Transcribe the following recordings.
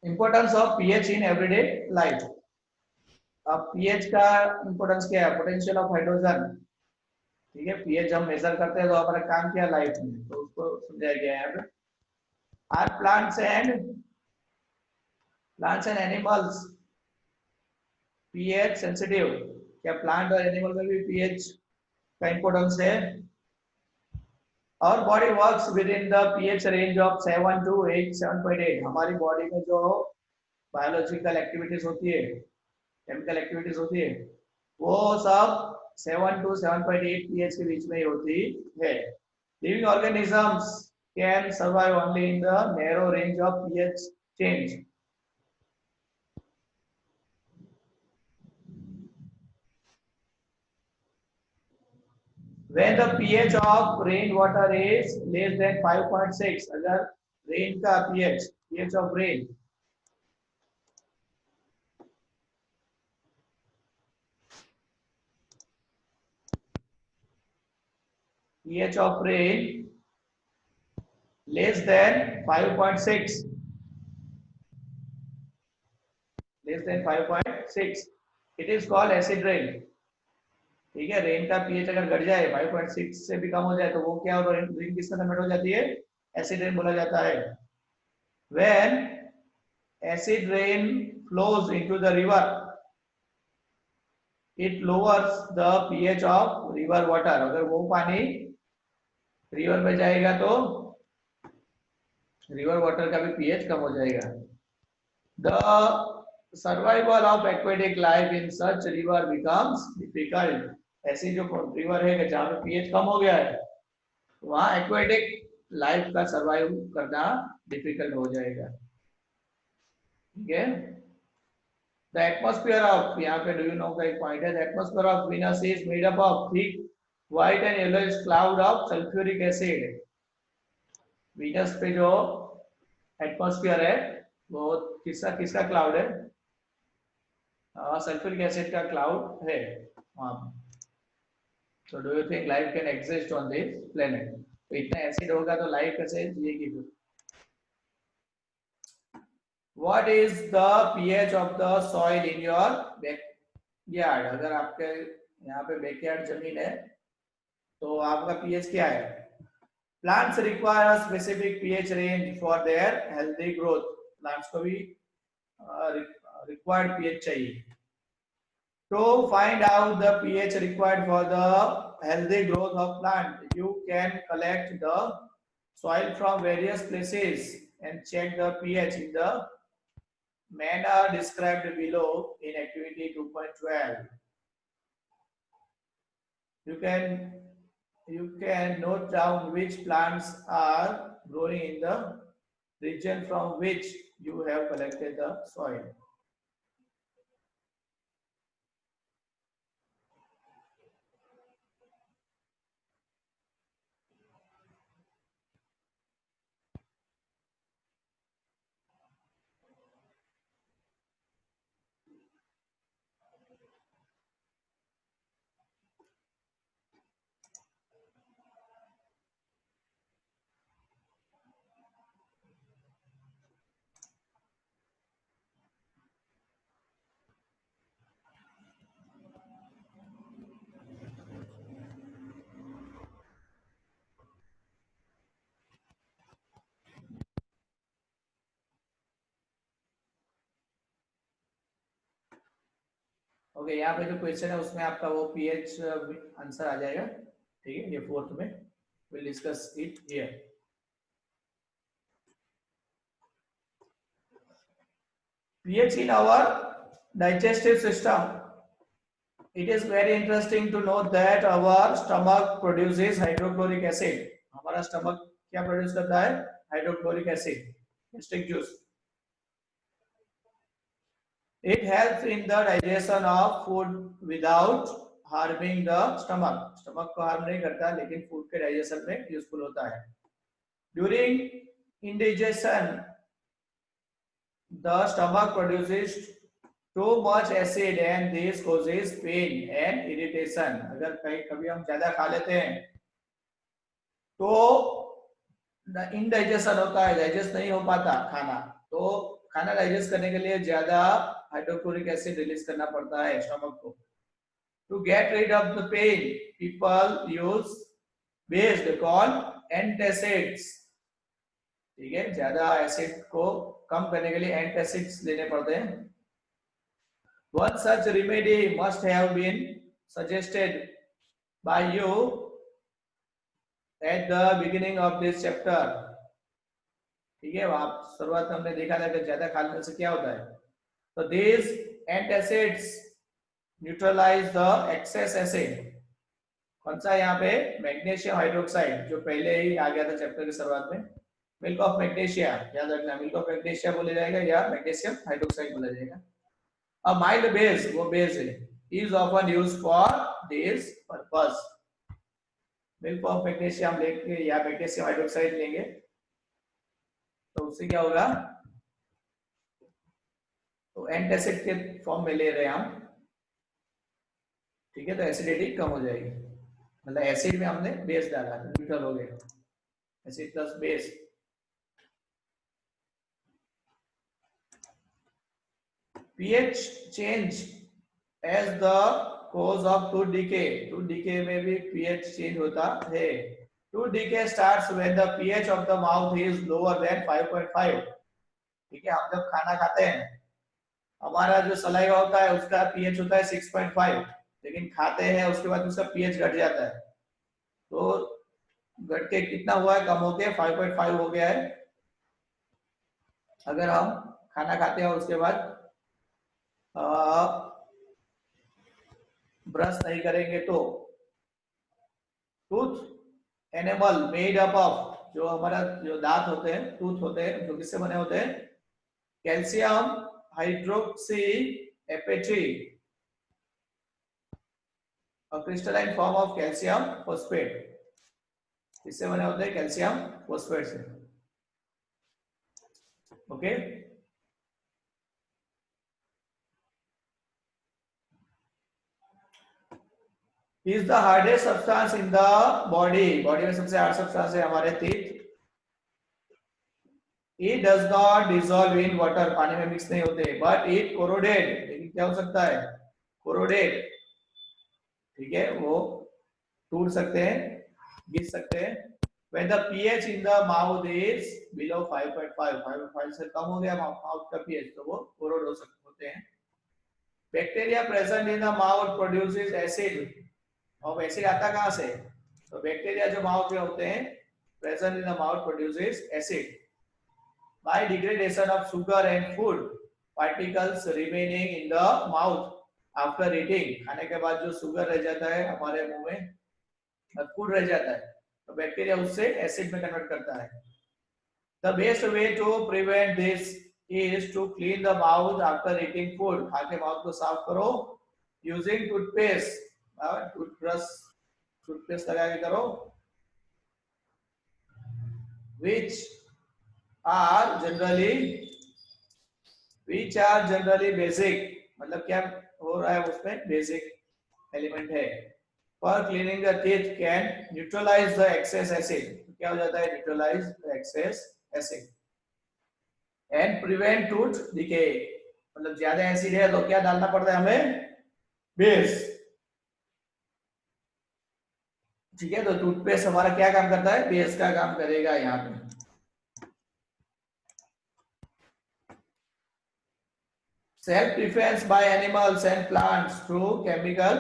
Importance of pH in everyday life. अब pH का importance क्या है? Potential of hydrogen. ठीक है, पीएच हम मेजर करते हैं तो हमारा काम क्या लाइफ में, तो उसको समझाया गया है यहाँ पे। Are plants and animals pH sensitive? क्या प्लांट और एनिमल में भी पीएच का इंपॉर्टेंस है? और body works within the pH range of 7 to 8, 7.8। हमारी बॉडी में जो बायोलॉजिकल एक्टिविटीज होती है, केमिकल एक्टिविटीज होती है, वो सब 7 to 7.8 पीएच के बीच में ही होती है। Living organisms can survive only in the narrow range of pH change. When the pH of rainwater is less than 5.6, अगर रेन का pH of rain pH of rain less than 5.6, less than 5.6, it is called acid rain। ठीक है, rain का pH अगर घट जाए 5.6 से भी कम हो जाए तो वो क्या हो, रेन किसका कन्वर्ट हो जाती है? एसिड रेन बोला जाता है। When acid rain flows into the river, it lowers the pH of river water। अगर वो पानी रिवर में जाएगा तो रिवर वाटर का भी पीएच कम हो जाएगा। The survival of aquatic life in such river becomes difficult. ऐसी जो रिवर है जहाँ पे पीएच कम हो गया है, वहाँ एक्वेटिक लाइफ का सर्वाइव करना डिफिकल्ट हो जाएगा। ठीक है, द एटमॉस्फेयर ऑफ, यहाँ पे डू यू नो का एक पॉइंट है, the atmosphere of Venus is made up of thick white and yellowish cloud of sulphuric acid. Venus पे जो एटमॉस्फेयर है वो किसका किसका क्लाउड है? सल्फ्यूरिक एसिड का क्लाउड है वहां पे। तो do you think life can exist on this planet? तो इतना एसिड होगा तो लाइफ कैसे जिएगी फिर? What is the pH of the soil in your backyard? अगर आपके यहाँ पे बैकयार्ड जमीन है तो आपका पीएच क्या है? Plants require specific pH range for their healthy growth. Plants को भी रिक्वायर्ड पीएच चाहिए। To find out the pH required for the healthy growth of plant, you can collect the soil from various places and check the pH in the manner described below in activity 2.12. You can note down which plants are growing in the region from which you have collected the soil. Okay, यहाँ पे जो question है उसमें आपका वो pH answer आ जाएगा। ठीक है, ये फोर्थ में will discuss it here. pH in our digestive system. It is very interesting to know that our stomach produces hydrochloric acid. हमारा स्टमक क्या प्रोड्यूस करता है? Hydrochloric acid, gastric juice. It helps in the digestion of food without harming the stomach. Stomach को harm नहीं करता लेकिन food के digestion में यूजफुल होता है। During indigestion, the stomach produces too much acid and this causes pain and irritation। अगर कहीं कभी हम ज्यादा खा लेते हैं तो इनडाइजेशन होता है, डाइजेस्ट नहीं हो पाता खाना, तो खाना डाइजेस्ट करने के लिए ज्यादा हाइड्रोक्लोरिक एसिड रिलीज करना पड़ता है स्टमक को। To get rid of the pain people use based called antacids. ठीक है, ज्यादा एसिड को कम करने के लिए एंटासिड्स लेने पड़ते हैं। One such remedy must have been suggested by you at the beginning of this chapter। ठीक है, आप शुरुआत में हमने देखा था कि ज्यादा खाने से क्या होता है। तो these antacids neutralize the excess acid। कौन सा यहाँ पे? मैग्नीशियम हाइड्रोक्साइड, जो पहले ही आ गया था चैप्टर की शुरुआत में। मिल्क ऑफ मैग्नीशिया, याद रखना, मिल्क ऑफ मैग्नीशिया बोला जाएगा या मैग्नीशियम हाइड्रोक्साइड बोला जाएगा। A mild base, वो बेस है, is often used for this purpose। Milk of magnesium लेंगे या मैग्नीशियम हाइड्रोक्साइड लेंगे तो उससे क्या होगा? तो एंटासिड के फॉर्म में ले रहे हैं हम। ठीक है, तो एसिडिटी कम हो जाएगी। मतलब एसिड में हमने बेस डाला तो न्यूट्रल हो गया, acid plus base. pH change as the cause of tooth decay। tooth decay में भी pH चेंज होता है। tooth decay starts when the pH of the mouth is lower than 5.5। ठीक है, हम जब खाना खाते हैं हमारा जो सलाइवा होता है उसका pH होता है 6.5, लेकिन खाते हैं उसके बाद उसका pH घट जाता है। तो घट के कितना हुआ है? कम होके 5.5 हो गया है। अगर हम खाना खाते हैं और उसके बाद ब्रश नहीं करेंगे तो tooth animal made up of, जो हमारा जो दांत होते हैं, टूथ होते हैं, जो किससे बने होते हैं? कैल्शियम हाइड्रोक्सी एपेटी, और crystalline form of calcium phosphate. किससे बने होते हैं? कैल्शियम फॉस्फेट से। Okay, is the hardest substance in the body। Body में सबसे हार्ड सब्सटेंस है हमारे teeth। It does not dissolve in water, पानी में मिक्स नहीं होते, but it corroded, लेकिन क्या हो सकता है? corroded, ठीक है, वो टूट सकते हैं, गिर सकते हैं। When the pH in the mouth is below 5.5, 5.5 से कम हो गया माउथ का pH, तो वो corrode हो सकते होते हैं। Bacteria present in the mouth produces acid। अब एसिड आता कहाँ से? तो बैक्टीरिया जो माउथ में होते हैं, present in the mouth produces acid by degradation of sugar and food particles remaining in the mouth after eating. खाने के बाद जो शुगर रह जाता है हमारे मुंह में और फूड रह जाता है, तो बैक्टीरिया उससे एसिड में कन्वर्ट करता है। The best way to prevent this is to clean the mouth after eating food. खा के माउथ को साफ करो यूजिंग टूथपेस्ट, टूथपेस्ट लगा के करो। which are generally basic, मतलब क्या हो रहा है उसमें? बेसिक एलिमेंट है। for cleaning the teeth can neutralize the excess acid। क्या हो जाता है? neutralize the excess acid and prevent tooth decay। मतलब ज्यादा एसिड है तो क्या डालना पड़ता है हमें? बेस। ठीक है, तो टूथपेस्ट हमारा क्या काम करता है? बेस का काम करेगा यहाँ पे। Self defence by animals and plants through chemical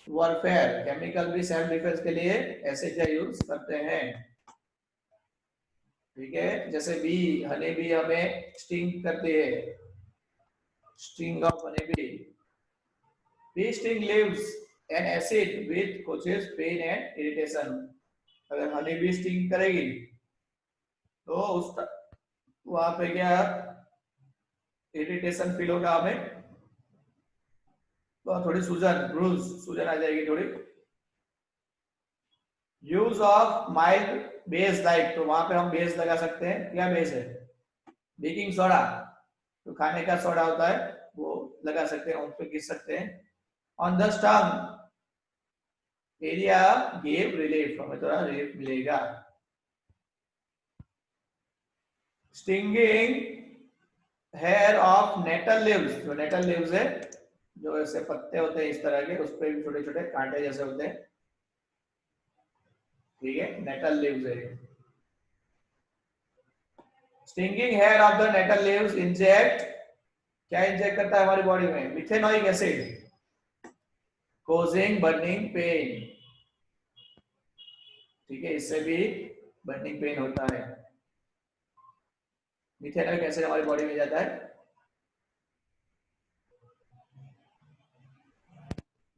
warfare. Chemical भी सेल्फ डिफेंस के लिए ऐसे क्या यूज करते हैं। ठीक है, जैसे बी, हनी बी हमें स्टिंग करती है, sting of honey bee. Bee sting leaves an acid with causes pain and irritation. अगर हनी बी स्टिंग करेगी तो उस वहां पे क्या इरिटेशन फील होगा हमें, तो थोड़ी सूजन आ जाएगी थोड़ी। Use of mild base like, तो वहां पे हम बेस लगा सकते हैं। क्या बेस है? बेकिंग सोडा, तो खाने का सोडा होता है वो लगा सकते हैं, उन पे घिस सकते हैं। On the stung area give relief, हमें थोड़ा रिलीफ मिलेगा। Stinging hair of nettle leaves, जो नेटल लीव्स है, जो ऐसे पत्ते होते हैं इस तरह के, उस पर भी छोटे छोटे कांटे जैसे होते हैं, ठीक है, नेटल लीव्स है। Stinging hair of the nettle leaves inject, क्या इंजेक्ट करता है हमारी बॉडी में? Methanoic acid, causing burning pain, ठीक है, इससे भी बर्निंग पेन होता है। मिथेनोइक एसिड हमारी बॉडी में जाता है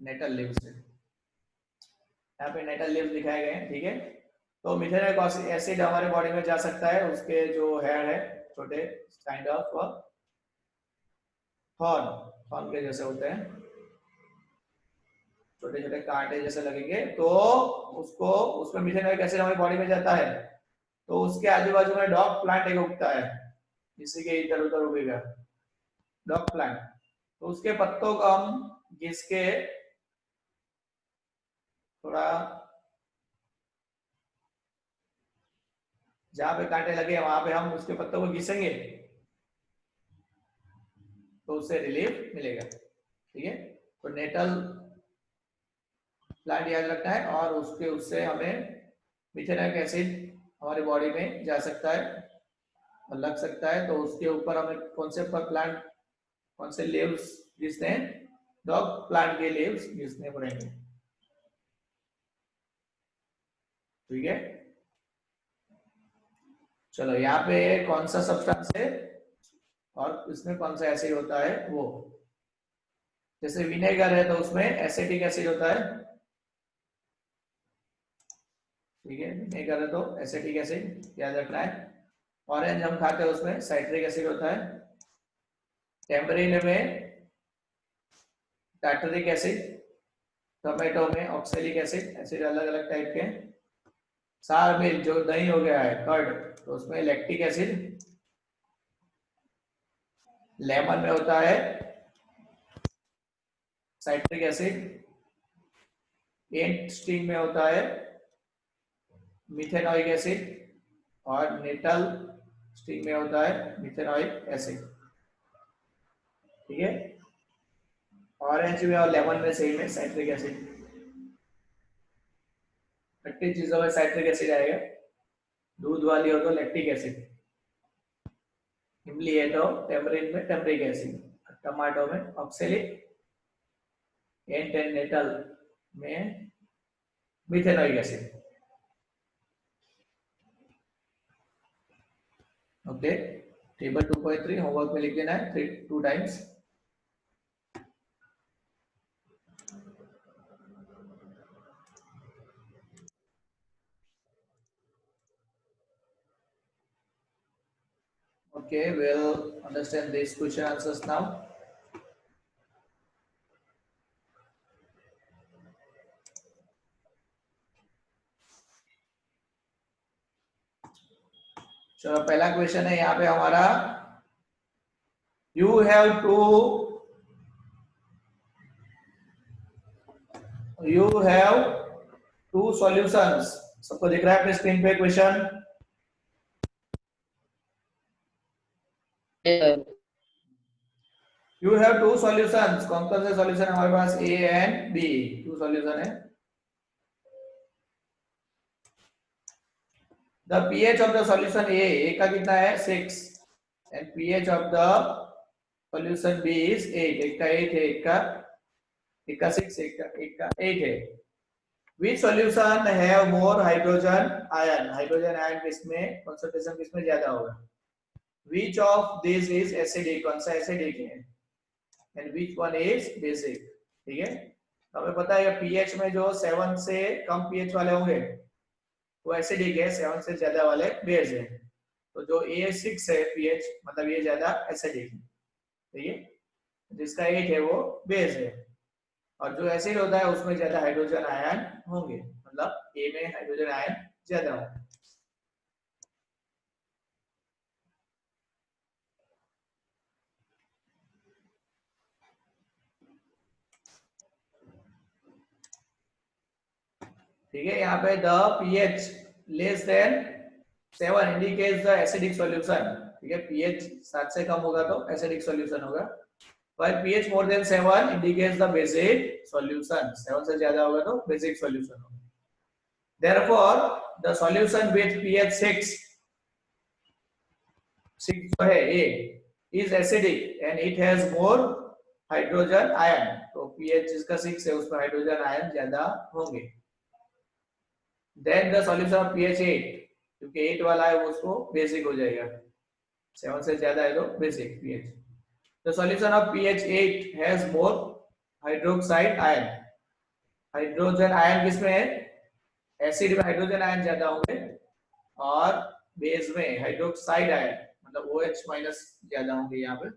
नेटल लीव से। यहाँ पे नेटल लीव दिखाए गए हैं, ठीक है। तो मिथेनोइक एसिड हमारे बॉडी में जा सकता है, उसके जो हेयर है छोटे काइंड ऑफ थॉर्न, थॉर्न के जैसे होते हैं, छोटे छोटे कांटे जैसे लगेंगे, तो उसको, उसमें मिथेनोइक एसिड हमारी बॉडी में जाता है, तो उसके आजू बाजू में डॉग प्लांट एक उगता है, इसी के इधर उधर उगेगा डॉग प्लांट, तो उसके पत्तों को हम घिस के थोड़ा, जहां पे कांटे लगे वहां पे हम उसके पत्तों को घिसेंगे, तो उससे रिलीफ मिलेगा, ठीक है। तो नेटल प्लांट याद रखना है, और उसके उससे हमें मिथेनोइक एसिड हमारी बॉडी में जा सकता है और लग सकता है, तो उसके ऊपर हमें कौन से प्लांट, कौन से लीव्स घिसने हैं? डॉग प्लांट के लीव्स घिसने पड़ेंगे, ठीक है। चलो यहाँ पे कौन सा सब्सटेंस है और इसमें कौन सा एसिड होता है वो, जैसे विनेगर है तो उसमें एसिटिक एसिड होता है, ठीक है, विनेगर है तो एसिटिक एसिड याद रखना है। ऑरेंज हम खाते हैं उसमें साइट्रिक एसिड होता है, टेम्परेन में टार्टरिक एसिड, टोमेटो में ऑक्सैलिक एसिड, एसिड अलग अलग टाइप के। सार मिल्क जो दही हो गया है कर्ड, तो उसमें लैक्टिक एसिड, लेमन में होता है साइट्रिक एसिड, एंट स्टिंग में होता है मिथेनोइक एसिड, और नेटल स्टिंग में होता है मिथेनोइक एसिड, ठीक है। ऑरेंज में और लेमन में सेम है साइट्रिक एसिड, खट्टी चीजों में साइट्रिक एसिड आएगा, दूध वाली हो तो लैक्टिक एसिड, इमली है तो टेमरिन में टेमरिक एसिड, टमाटो में ऑक्सैलिक, एंट एंड नेटल में methanoic acid, okay. Table 2.3 homework में लिख देना है 2 times. Okay, we'll understand these question answers now. चलो पहला क्वेश्चन है यहाँ पे हमारा, you have two solutions, सबको दिख रहा है अपने स्क्रीन पे question? You have two solutions, कौन कौन से सॉल्यूशन हमारे पास? A and B, 2 सॉल्यूशन है। The pH of the solution A का कितना है? 6, and pH of the solution B is 8, एक का 8 है, एक का 6, एक का 8 है। Which solution have more hydrogen ion? Hydrogen ion किसमें concentration किसमें ज्यादा होगा? Which of these is acidic? कौन सा acidic है? And which one is basic? ठीक है, हमें पता है pH में जो 7 से कम pH वाले होंगे वो एसिडिक है, 7 से ज्यादा वाले बेस है, तो जो A6 है pH मतलब ये ज्यादा एसिडिक है, ठीक है, जिसका 8 है वो बेस है, और जो एसिड होता है उसमें ज्यादा हाइड्रोजन आयन होंगे, मतलब ए में हाइड्रोजन आयन ज्यादा होंगे। ठीक है, यहाँ पे the pH less than 7 indicates the acidic solution, ठीक है, pH 7 से कम होगा तो एसिडिक सॉल्यूशन होगा, while pH more than 7 indicates the basic solution, 7 से ज्यादा होगा तो basic solution होगा. Therefore the solution with pH 6 जो है A is acidic and it has more hydrogen ion, तो pH जिसका 6 है उसमें हाइड्रोजन आयन ज्यादा होंगे. Then the solution of pH 8, क्योंकि 8 वाला है वो उसको बेसिक हो जाएगा, 7 से ज्यादा है तो basic pH. The solution of pH 8 has more hydroxide ion, hydrogen ion किसमें है, एसिड में हाइड्रोजन आयन ज्यादा होंगे और बेस में हाइड्रोक्साइड आयन मतलब OH माइनस ज्यादा होंगे यहाँ पे.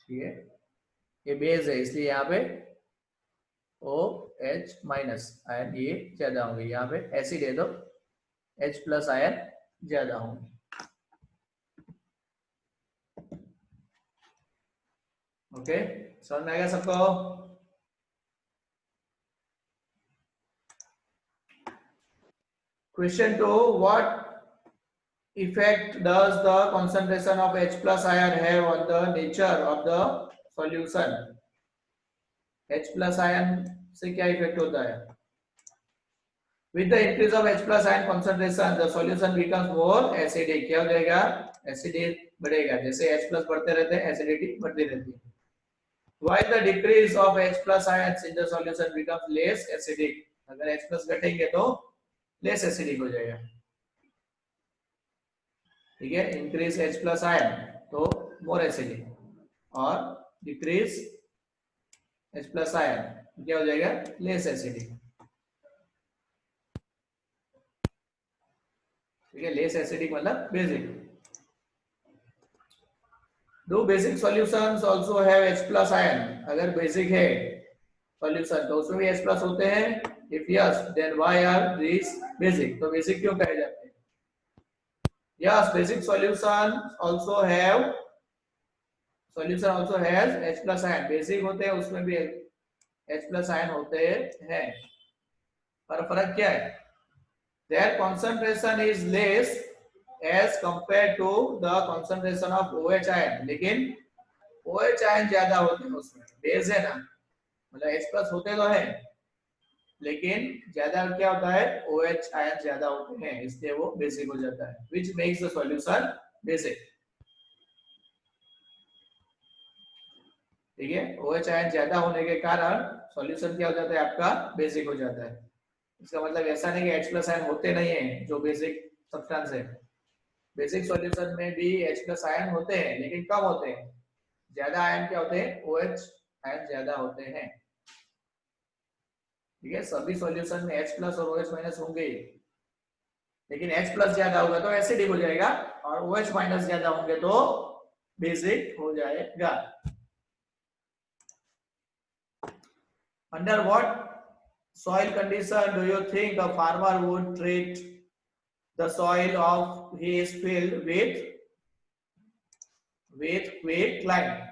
ठीक है, ये बेस है इसलिए यहाँ पे OH माइनस आयन ये ज्यादा होंगे, यहाँ पे एसिड है तो H प्लस आयन ज्यादा होंगे. ओके, समझ में आएगा सबको? Question 2, what effect does the concentration of H plus ion have on the nature of the solution? H plus ion से क्या इफेक्ट होता है? With the increase of H plus ion concentration, the solution becomes more acidic. क्या हो जाएगा? Acidity बढ़ेगा. जैसे H plus बढ़ते रहते हैं, acidity बढ़ती रहती है. While the decrease of H plus ions in the solution becomes less acidic. अगर H plus घटेंगे तो less acidic हो जाएगा. ठीक है, इंक्रीज H प्लस आयन तो मोर एसिडिक और डिक्रीज H प्लस आयन क्या हो जाएगा, लेस एसिडिक. ठीक है, लेस एसिडिक मतलब basic. Do basic solutions also have H plus ion, अगर बेसिक है सॉल्यूशन तो उसमें भी H प्लस होते हैं. If yes then why are this basic, तो बेसिक क्यों कहे जाते हैं? Yes, basic solution also have solution also has H plus ion, basic होते हैं उसमें भी H प्लस आयन होते हैं. पर फर्क क्या है? Their concentration is less as compared to the concentration of OH ion, लेकिन OH आयन ज्यादा होते हैं उसमें, बेस है ना, मतलब H प्लस होते तो है लेकिन ज्यादा क्या होता है, OH आयन ज्यादा होते हैं इसलिए वो बेसिक हो जाता है, which makes the solution basic. ठीक है, OH आयन ज्यादा होने के कारण सॉल्यूशन क्या हो जाता है आपका, बेसिक हो जाता है. इसका मतलब ऐसा नहीं कि H प्लस आयन होते नहीं है जो बेसिक सब्सटेंस है, बेसिक सॉल्यूशन में भी H प्लस आयन होते हैं लेकिन कम होते हैं. ज्यादा आयन क्या होते हैं, OH आयन ज्यादा होते हैं. ठीक है, सभी सॉल्यूशन में H प्लस और OH माइनस होंगे लेकिन H प्लस ज्यादा होगा तो एसिडिक हो जाएगा और OH माइनस ज्यादा होंगे तो बेसिक हो जाएगा. Under what soil condition do you think a farmer would treat the soil of his field with quicklime?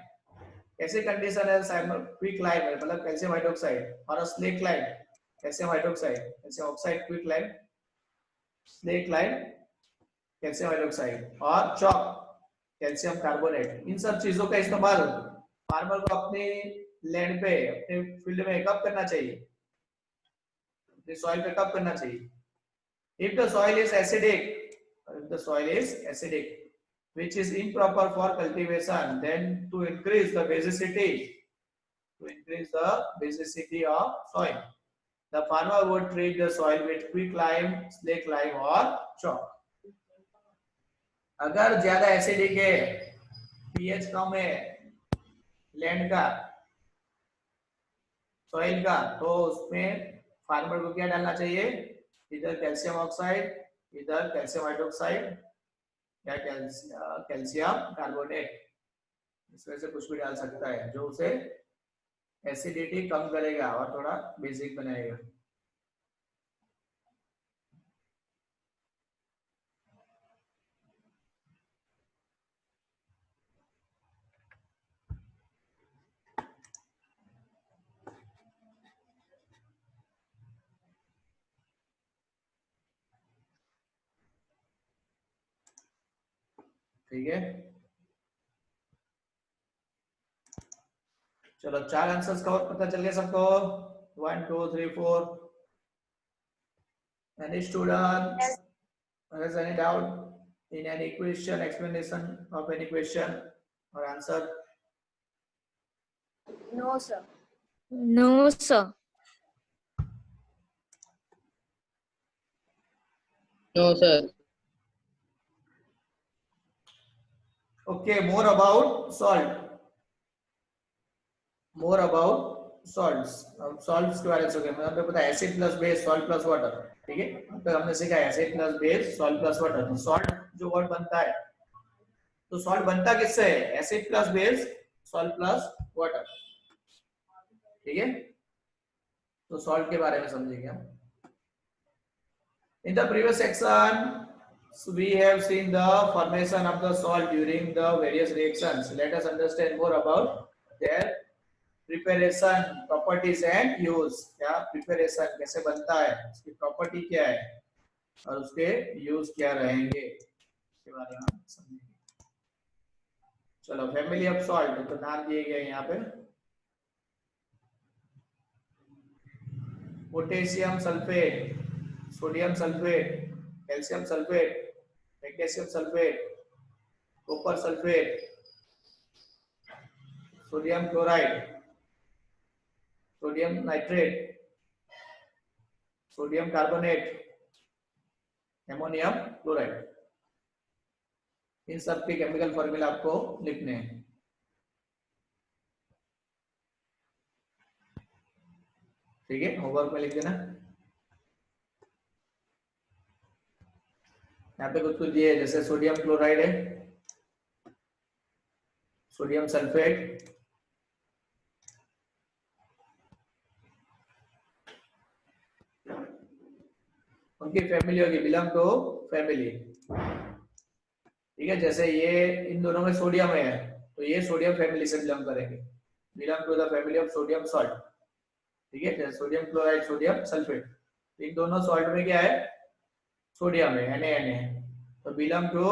कैसे कंडीशन है, क्विकलाइम है मतलब कैल्शियम हाइड्रोक्साइड, और slack lime calcium hydroxide, calcium oxide quicklime, slack lime calcium hydroxide, और chalk calcium carbonate. इन सब चीजों का इस्तेमाल फार्मर को अपने लैंड पे अपने फील्ड में कब करना चाहिए, अपने सॉइल पे कब करना चाहिए? If the soil is acidic, if the soil is acidic, which is improper for cultivation, then to increase the basicity of soil, the farmer would treat the soil with quicklime, slake lime or chalk. अगर ज्यादा acidic है, pH कम है land का, soil का, तो उसमें farmer को क्या डालना चाहिए, इधर कैल्शियम ऑक्साइड, इधर कैल्शियम हाइड्रोक्साइड या कैल्शियम कार्बोनेट, इसमें से कुछ भी डाल सकता है जो उसे एसिडिटी कम करेगा और थोड़ा बेसिक बनाएगा. ठीक है, चलो 4 आंसर्स कवर पता चल गया सबको? 1 2 3 4। Any student has any doubt in any question, explanation of any question or answer? No, sir. No, sir. No, sir. Okay, more about salt. More about salts. अब salts के बारे में सोचें, मतलब पता है acid plus base, salt plus water, ठीक है? अब तक हमने सीखा acid plus base, salt plus water. तो सॉल्ट जो वर्ड बनता है, तो सॉल्ट बनता किससे है? Acid plus base, salt plus water, ठीक है? तो सॉल्ट के बारे में समझेंगे हम। In the previous section, so we have seen the formation of the salt during the various reactions. Let us understand more about their preparation, properties and use. क्या preparation कैसे बनता है, उसकी property क्या है और उसके use क्या रहेंगे, इसके बारे में हम समझेंगे। चलो, family of salt तो नाम दिए गए यहाँ पे, potassium sulphate, sodium sulphate, calcium sulphate, magnesium sulphate, copper sulphate, sodium chloride, sodium nitrate, sodium carbonate, ammonium chloride. इन सब के केमिकल फॉर्मूला आपको लिखने हैं। ठीक है, होमवर्क में लिख देना। यहाँ पे कुछ कुछ दिए, जैसे सोडियम क्लोराइड है, सोडियम सल्फेट, उनकी फैमिली होगी, बिलोंग टू फैमिली, ठीक है? जैसे ये इन दोनों में सोडियम है, तो ये सोडियम फैमिली से बिलोंग करेंगे, belong to the family of sodium salt, ठीक है? जैसे सोडियम क्लोराइड, सोडियम सल्फेट, इन दोनों सॉल्ट में क्या है? सोडियम है, Na, तो belong to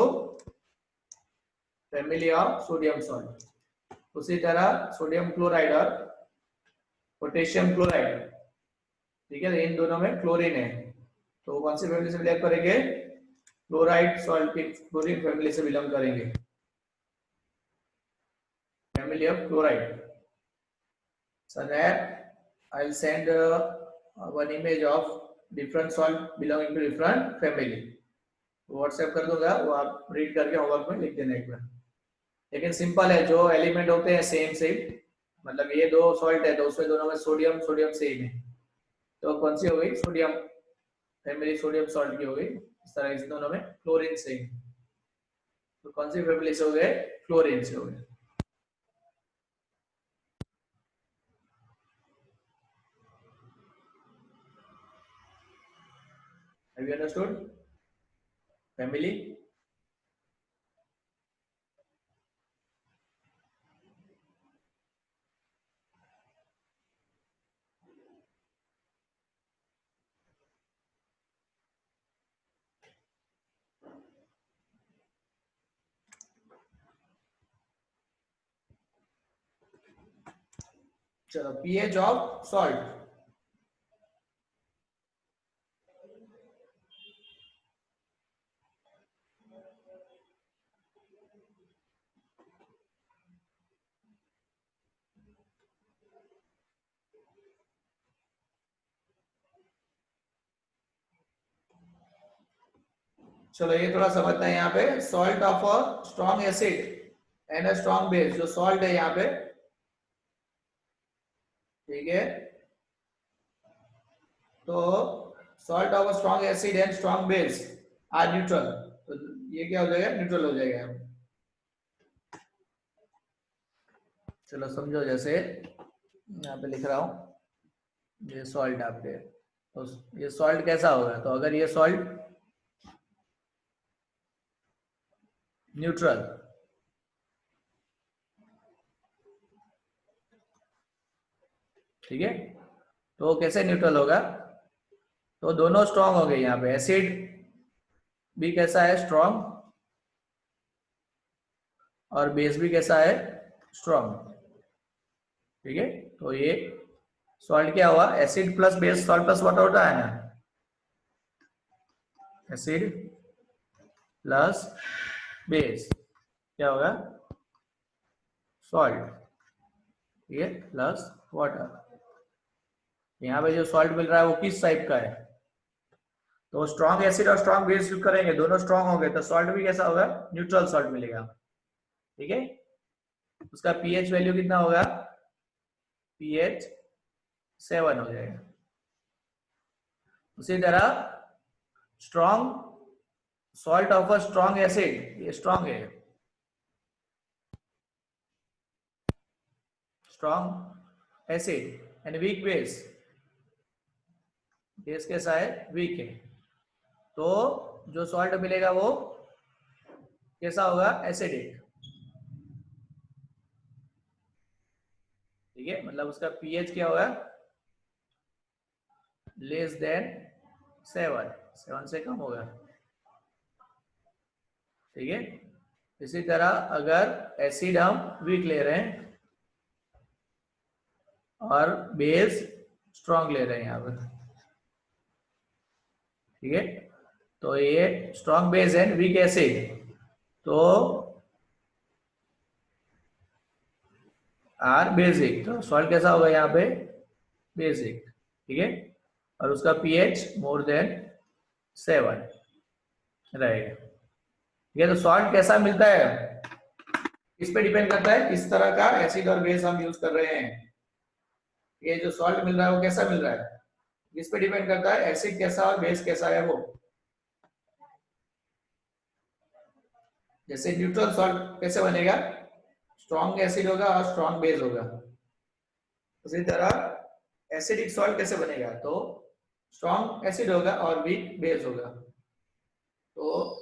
family of sodium salt. उसी तरह सोडियम क्लोराइड और पोटेशियम क्लोराइड, ठीक है? इन दोनों में क्लोरीन है, तो कौन सी फैमिली से बिलोंग करेंगे? क्लोराइड सॉल्ट की क्लोरीन फैमिली से बिलोंग करेंगे, family of chloride. So that I'll send one image of different salt belonging to different family. WhatsApp कर दूंगा, वो आप रीड करके होमवर्क में लिख देना एक बार। लेकिन सिंपल है, जो एलिमेंट होते हैं सेम सेम, मतलब ये दो सॉल्ट है तो उसमें दोनों में सोडियम सोडियम सेम है, तो कौन सी हो गई? सोडियम फैमिली, सोडियम सॉल्ट की हो गई। इस तरह इस दोनों में क्लोरीन सेम, तो कौन सी फैमिली से हो गए? क्लोरीन से हो गए। Have you understood? Family? चलो, pH ऑफ सॉल्ट। चलो, ये थोड़ा समझते हैं। यहाँ पे salt of a strong acid and a strong base, जो सॉल्ट है यहाँ पे, ठीक है? तो salt of a strong acid and strong base are neutral, तो ये क्या हो जाएगा? न्यूट्रल हो जाएगा। चलो समझो, जैसे यहाँ पे लिख रहा हूं, ये सॉल्ट आपके, तो ये सॉल्ट कैसा होगा? तो अगर ये सॉल्ट न्यूट्रल, ठीक है? तो कैसे न्यूट्रल होगा? तो दोनों स्ट्रॉन्ग हो गए। यहाँ पे एसिड भी कैसा है? स्ट्रॉन्ग, और बेस भी कैसा है, स्ट्रॉन्ग। ठीक है, तो ये सॉल्ट क्या हुआ, acid plus base, salt plus water होता है ना, एसिड प्लस बेस क्या होगा, सॉल्ट। ठीक है, प्लस वाटर। यहाँ पे जो सॉल्ट मिल रहा है वो किस टाइप का है, तो स्ट्रॉन्ग एसिड और स्ट्रॉन्ग बेस यूज करेंगे, दोनों स्ट्रॉन्ग होंगे तो सॉल्ट भी कैसा होगा, न्यूट्रल सॉल्ट मिलेगा। ठीक है, उसका पीएच वैल्यू कितना होगा, पीएच 7 हो जाएगा। उसी तरह strong salt of a strong acid, ये स्ट्रॉन्ग है, strong acid and weak base, base कैसा है, वीक है, तो जो सॉल्ट मिलेगा वो कैसा होगा, एसिडिक। ठीक है, मतलब उसका पीएच क्या होगा, लेस देन 7 से कम होगा। ठीक है, इसी तरह अगर एसिड हम वीक ले रहे हैं और बेस स्ट्रॉन्ग ले रहे हैं यहाँ पर, ठीक है, तो ये strong base and weak acid, तो आर बेसिक, तो सॉल्ट कैसा होगा यहाँ पे, बेसिक। ठीक है, और उसका पीएच मोर देन 7 रहेगा। ठीक है, तो सॉल्ट कैसा मिलता है, इस पे डिपेंड करता है किस तरह का एसिड और बेस हम यूज कर रहे हैं। ये जो सॉल्ट मिल रहा है वो कैसा मिल रहा है, इस पे डिपेंड करता है एसिड कैसा और बेस कैसा है वो। जैसे न्यूट्रल सॉल्ट कैसे बनेगा, स्ट्रॉन्ग एसिड होगा और स्ट्रॉन्ग बेस होगा। उसी तरह एसिडिक सॉल्ट कैसे बनेगा, तो स्ट्रॉन्ग एसिड होगा और वीक बेस होगा। तो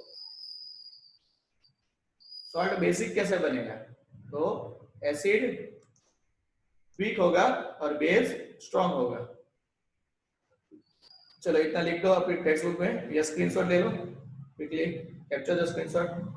सॉल्ट बेसिक कैसे बनेगा, तो एसिड वीक होगा और बेस स्ट्रॉन्ग होगा। चलो इतना लिख दो अपनी टेक्स्ट बुक में या स्क्रीनशॉट ले लो, quickly capture the screenshot.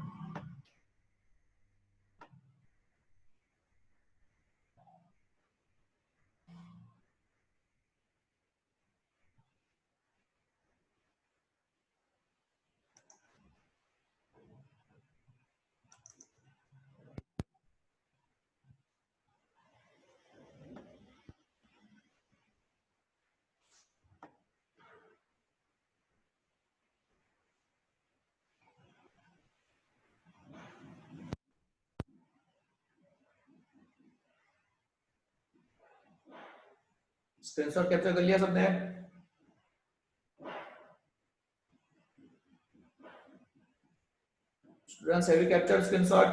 Screenshot capture कर लिया सबने, students have you captured screenshot?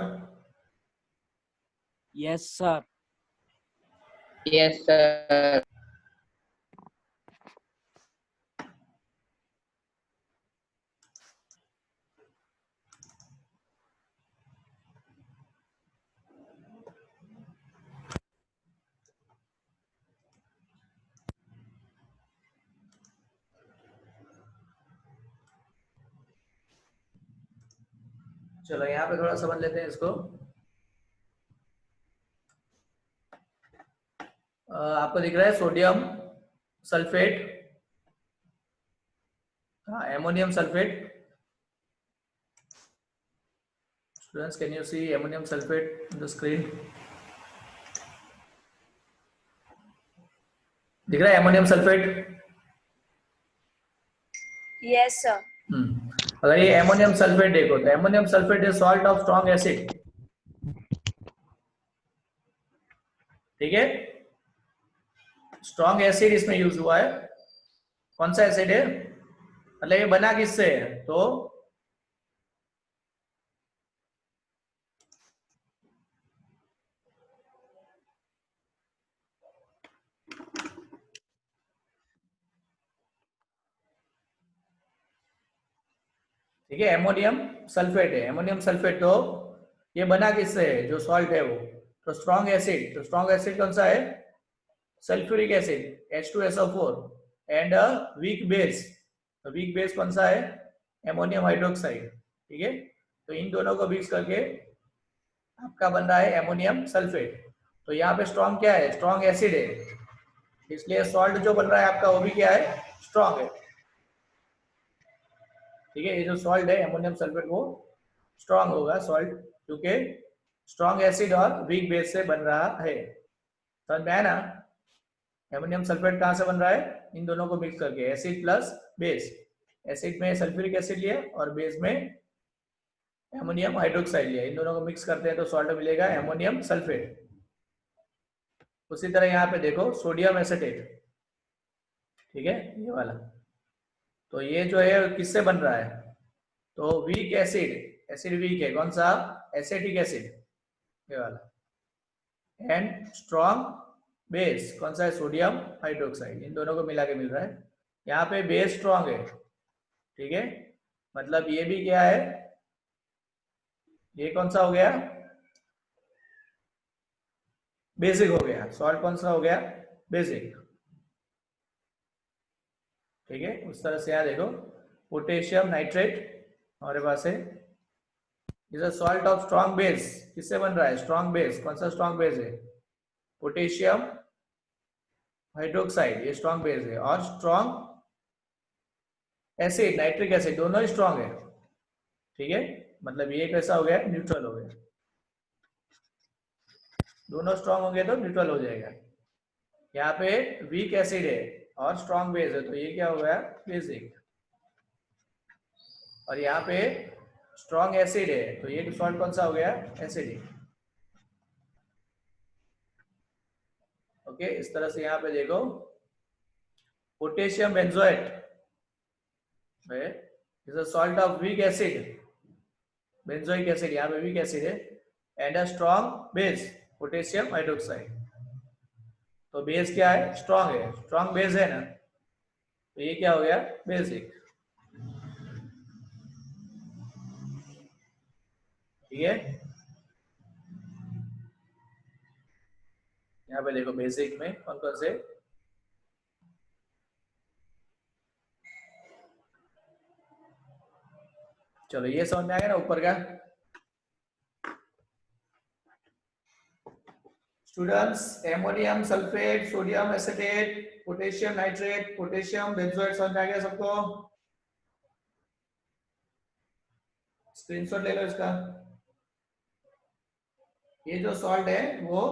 Yes, sir. Yes, sir. चलो यहाँ पे थोड़ा समझ लेते हैं इसको। आपको दिख रहा है सोडियम सल्फेट, हाँ ammonium sulphate. Students can you see ammonium sulphate on the screen? दिख रहा है एमोनियम सल्फेट? Yes, sir. अगर ये एमोनियम सल्फेट देखो तो ammonium sulphate is salt of strong acid. ठीक है, स्ट्रॉन्ग एसिड इसमें यूज हुआ है। कौन सा एसिड है, मतलब ये बना किससे है, तो ठीक है, एमोनियम सल्फेट है, एमोनियम सल्फेट, तो ये बना किससे है, जो सॉल्ट है वो, तो स्ट्रॉन्ग एसिड, तो स्ट्रॉन्ग एसिड कौन सा है, sulphuric acid H2SO4 and weak base, तो वीक बेस कौन सा है, एमोनियम हाइड्रोक्साइड। ठीक है, तो इन दोनों को मिक्स करके आपका बन रहा है एमोनियम सल्फेट। तो यहाँ पे स्ट्रॉन्ग क्या है, स्ट्रॉन्ग एसिड है, इसलिए सॉल्ट जो बन रहा है आपका वो भी क्या है, स्ट्रॉन्ग है। ठीक है, ये जो सॉल्ट है एमोनियम सल्फेट वो स्ट्रॉन्ग होगा सॉल्ट, क्योंकि स्ट्रॉन्ग एसिड और वीक बेस से बन रहा है। समझ में आया ना? एमोनियम सल्फेट कहाँ से बन रहा है, इन दोनों को मिक्स करके, एसिड प्लस बेस। एसिड में सल्फ्यूरिक एसिड लिया और बेस में एमोनियम हाइड्रोक्साइड लिया, इन दोनों को मिक्स करते हैं तो सॉल्ट मिलेगा एमोनियम सल्फेट। उसी तरह यहाँ पे देखो सोडियम एसिटेट, ठीक है, ये वाला। तो ये जो है किससे बन रहा है, तो वीक एसिड, एसिड वीक है, कौन सा, एसिटिक एसिड, ये वाला। एंड स्ट्रॉन्ग बेस कौन सा है, सोडियम हाइड्रोक्साइड, इन दोनों को मिला के मिल रहा है। यहाँ पे बेस स्ट्रॉन्ग है, ठीक है, मतलब ये भी क्या है, ये कौन सा हो गया, बेसिक हो गया। सॉल्ट कौन सा हो गया, बेसिक। ठीक है, उस तरह से यहाँ देखो पोटेशियम नाइट्रेट हमारे पास है, is a salt of strong base, किससे बन रहा है, स्ट्रॉन्ग बेस, कौन सा स्ट्रॉन्ग बेस है, पोटेशियम हाइड्रोक्साइड, ये स्ट्रॉन्ग बेस है। और स्ट्रॉन्ग एसिड नाइट्रिक एसिड, दोनों ही स्ट्रॉन्ग है। ठीक है, मतलब ये कैसा हो गया, न्यूट्रल हो गया, दोनों स्ट्रॉन्ग होंगे तो न्यूट्रल हो जाएगा। यहाँ पे वीक एसिड है और स्ट्रॉन्ग बेस है, तो ये क्या हो गया, बेसिक। और यहाँ पे स्ट्रॉन्ग एसिड है, तो ये सॉल्ट कौन सा हो गया, एसिडिक। ओके, इस तरह से यहाँ पे देखो potassium benzoate is a salt of weak acid, benzoic acid यहाँ पे वीक एसिड है, and a strong base potassium hydroxide. तो बेस क्या है, स्ट्रॉन्ग है, स्ट्रॉन्ग बेस है ना, तो ये क्या हो गया, बेसिक। ठीक है, यहाँ पे देखो बेसिक में कौन कौन से, चलो ये समझ में आ गया ना ऊपर का। Students, ammonium sulphate, sodium acetate, potassium nitrate, potassium benzoate समझ में आ गया सबको? स्क्रीनशॉट ले लो इसका। ये जो सॉल्ट है वो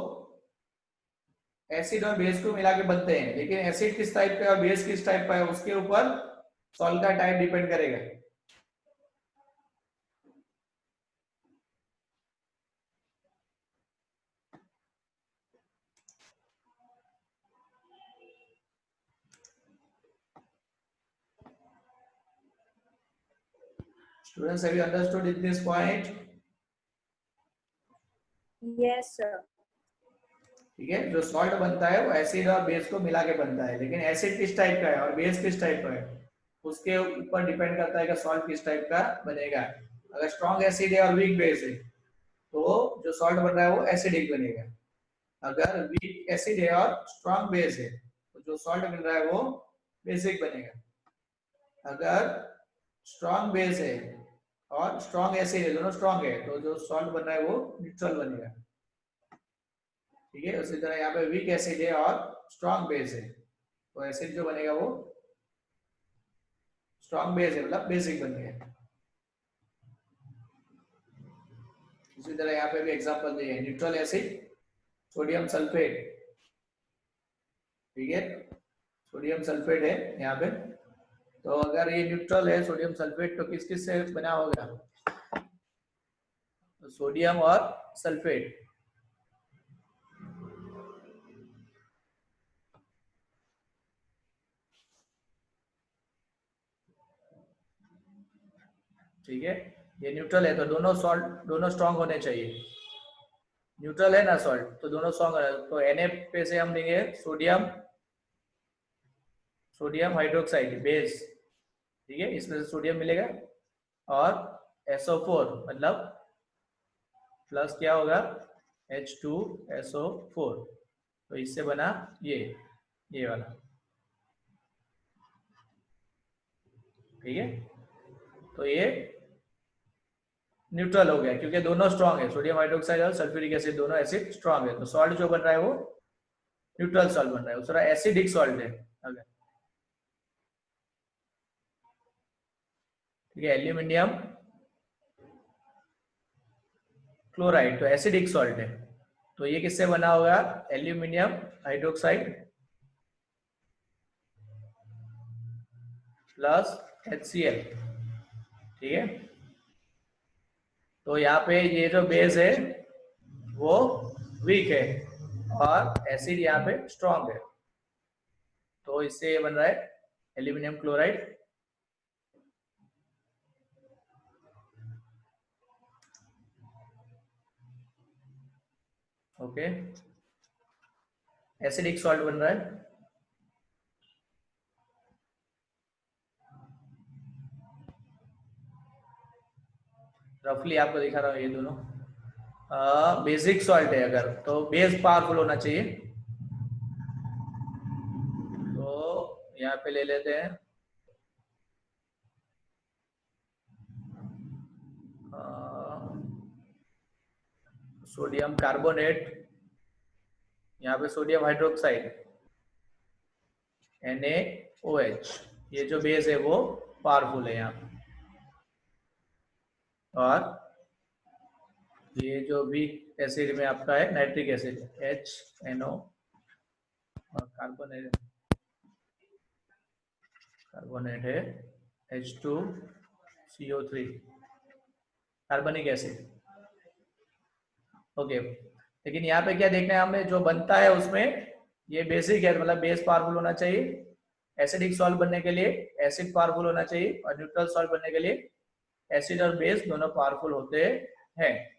एसिड और बेस को मिला के बनते हैं, लेकिन एसिड किस टाइप का है और बेस किस टाइप का है उसके ऊपर सॉल्ट का टाइप डिपेंड करेगा। Students, have you understood at this point? Yes, sir. ठीक है, जो सॉल्ट बनता है वो एसिड और बेस को मिला के बनता है, लेकिन एसिड किस टाइप का है और बेस किस टाइप का है उसके ऊपर डिपेंड करता है कि सॉल्ट किस टाइप का बनेगा। अगर स्ट्रॉन्ग एसिड है और वीक बेस है तो जो सॉल्ट बन रहा है वो एसिडिक बनेगा। अगर वीक एसिड है और स्ट्रॉन्ग बेस है तो जो सॉल्ट बन रहा है वो बेसिक बनेगा। अगर स्ट्रॉन्ग बेस है और स्ट्रॉन्ग एसिड है, दोनों स्ट्रॉन्ग है, तो जो सॉल्ट बन रहा है वो न्यूट्रल बनेगा। ठीक है, उसी तरह यहाँ पे वीक एसिड है और स्ट्रॉन्ग बेस है, तो एसिड जो बनेगा वो स्ट्रॉन्ग बेस है, मतलब बेसिक बन गया। इसी तरह यहाँ पे भी एग्जांपल दिए, न्यूट्रल एसिड सोडियम सल्फेट, ठीक है, सोडियम सल्फेट है यहाँ पे। तो अगर ये न्यूट्रल है सोडियम सल्फेट तो किस किस से बना होगा, तो सोडियम और सल्फेट। ठीक है, ये न्यूट्रल है तो दोनों सॉल्ट दोनों स्ट्रॉन्ग होने चाहिए। न्यूट्रल है ना सॉल्ट तो दोनों स्ट्रॉन्ग है, तो Na पे से हम देंगे सोडियम, सोडियम हाइड्रोक्साइड बेस, ठीक है, इसमें से सोडियम मिलेगा और SO4 मतलब प्लस क्या होगा, H2SO4, तो इससे बना ये वाला। ठीक है, तो ये न्यूट्रल हो गया, क्योंकि दोनों स्ट्रांग है, सोडियम हाइड्रोक्साइड और सल्फ्यूरिक एसिड दोनों एसिड स्ट्रांग है, तो सॉल्ट जो बन रहा है वो न्यूट्रल सॉल्ट बन रहा है, थोड़ा एसिडिक सॉल्ट है। अगर ठीक है, एल्यूमिनियम क्लोराइड तो एसिडिक सॉल्ट है, तो ये किससे बना होगा, एल्यूमिनियम हाइड्रोक्साइड प्लस HCl। ठीक है, तो यहाँ पे ये जो बेस है वो वीक है और एसिड यहाँ पे स्ट्रांग है, तो इससे ये बन रहा है aluminium chloride. Okay, acidic salt बन रहा है। रफली आपको दिखा रहा हूँ ये दोनों बेसिक सॉल्ट है, अगर तो बेस पावरफुल होना चाहिए, तो यहाँ पे ले लेते हैं सोडियम कार्बोनेट, यहाँ पे सोडियम हाइड्रोक्साइड NaOH, ये जो बेस है वो पावरफुल है यहाँ पे, और ये जो वीक एसिड में आपका है नाइट्रिक एसिड HNO, और कार्बोनेट है H2CO3 कार्बनिक एसिड। ओके, लेकिन यहाँ पे क्या देखना है हमें, जो बनता है उसमें ये बेसिक है, मतलब बेस पावरफुल होना चाहिए, एसिडिक सॉल्ट बनने के लिए एसिड पावरफुल होना चाहिए, और न्यूट्रल सॉल्ट बनने के लिए एसिड और बेस दोनों पावरफुल होते हैं।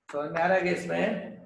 समझ में आ रहा है कि इसमें